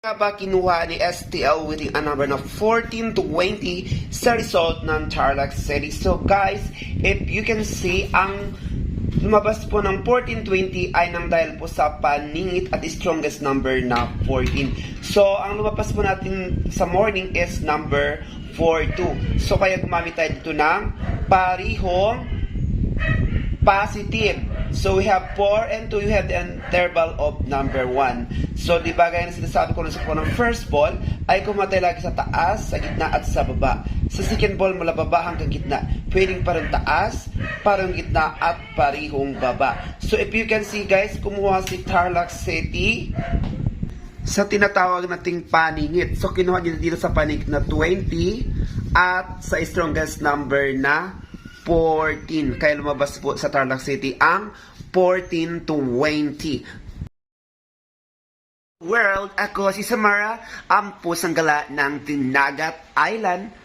Nga ba kinuha ni STL with a number na 1420 sa result ng Tarlac City? So guys, if you can see, ang lumabas po ng 1420 ay nang dahil po sa paningit at strongest number na 14. So ang lumabas po natin sa morning is number 42. So kaya gumamit tayo dito ng parihong positive. So we have 4 and 2, you have the interval of number 1. So di ba gaya na sinasabi ko sa po ng first ball ay kumatay lagi sa taas, sa gitna at sa baba. Sa second ball mula baba hanggang gitna. Pwedeng parang taas, parang gitna at parihong baba. So if you can see guys, kumuha si Tarlac City sa tinatawag nating paningit. So kinuha niya dito sa paningit na 20 at sa strongest number na 14. Kaya lumabas po sa Tarlac City ang 1420. World, ako si Samara, ang pusang gala ng Dinagat Island.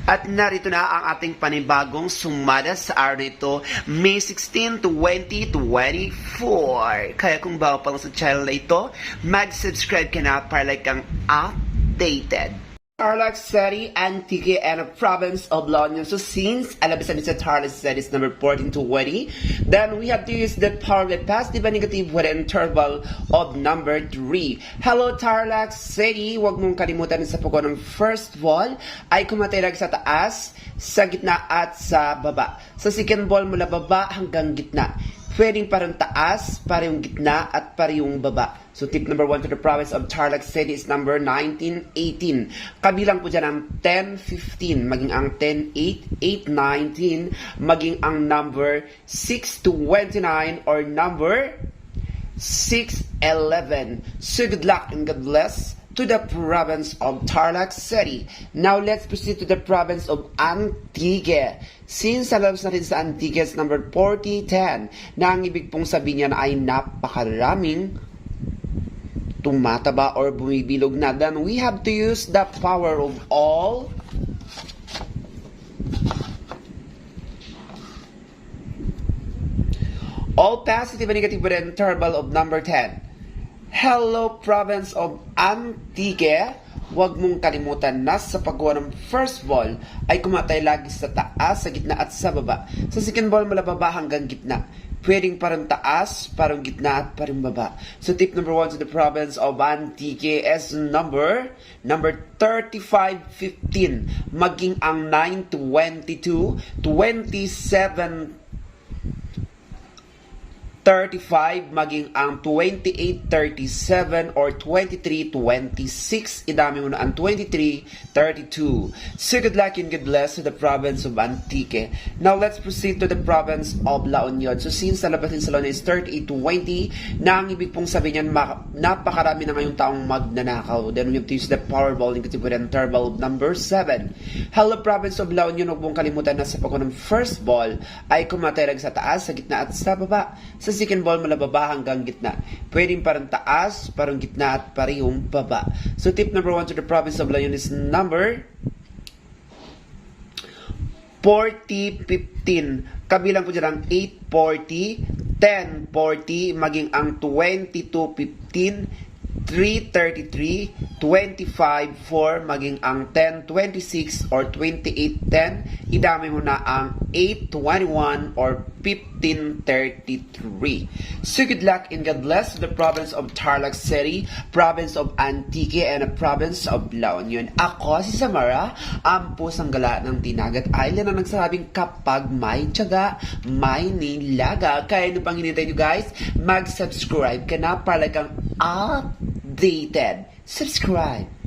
At narito na ang ating panibagong sumada sa araw nito, May 16, 2024. Kaya kung bago pa lang sa channel na ito, mag-subscribe ka na para like kang updated. Tarlac City, Antique, and a province of La Union. So since alabisan sa Tarlac City is number 1420, then we have to use the power of the positive and negative with an interval of number 3. Hello Tarlac City, huwag mong kalimutan sa pagkuha ng first ball ay kumatay lang sa taas, sa gitna at sa baba. Sa second ball mula baba hanggang gitna. Pwedeng parang taas, parang gitna, at parang baba. So tip number 1 to the province of Tarlac City is number 1918. Kabilang po dyan ang 1015, maging ang 108, 819, maging ang number 629 or number 611. So good luck and God bless to the province of Tarlac City. Now let's proceed to the province of Antique. Since alabas natin sa Antique is number 4010, na ang ibig pong sabihin niyan ay napakaraming tumataba or bumibilog na, then we have to use the power of all positive and negative with an interval of number 10. Hello province of Antique, huwag mong kalimutan na sa paggawa ng first ball ay kumatay lagi sa taas, sa gitna at sa baba. Sa second ball mula baba hanggang gitna. Pwedeng parang taas, parang gitna at parang baba. So tip number 1 to the province of Antique is number 3515. Maging ang 922, 27 35, maging ang 2837 or 2326. Idami mo na ang 2332. So good luck and good bless to the province of Antique. Now let's proceed to the province of La Union. So since nalabasin sa La Union is 3820, na ang ibig pong sabihin niyan, napakarami na ngayong taong magnanakaw. Then we have to use the Powerball negative with an interval of number 7. Hello province of La Union, huwag mong kalimutan na sa pagkuha ng first ball ay kumatay lang sa taas, sa gitna at sa baba. Sa second ball mula baba hanggang gitna. Pwedeng parang taas, parang gitna at parehong baba. So tip number 1 to the province of La Union is number 4015. Kabilang po dyan ang 840, 1040, maging ang 2215, 333, 254, maging ang 1026 or 2810. Idami mo na ang 821 or 1533. So good luck and God bless to the province of Tarlac City, province of Antique, and a province of La Union. Ako si Samara, ang pusang gala ng Dinagat Island, na nagsasabing kapag may tiyaga, may nilaga. Kaya ano pang hinintay nyo guys? Mag-subscribe ka na para kang updated. Subscribe.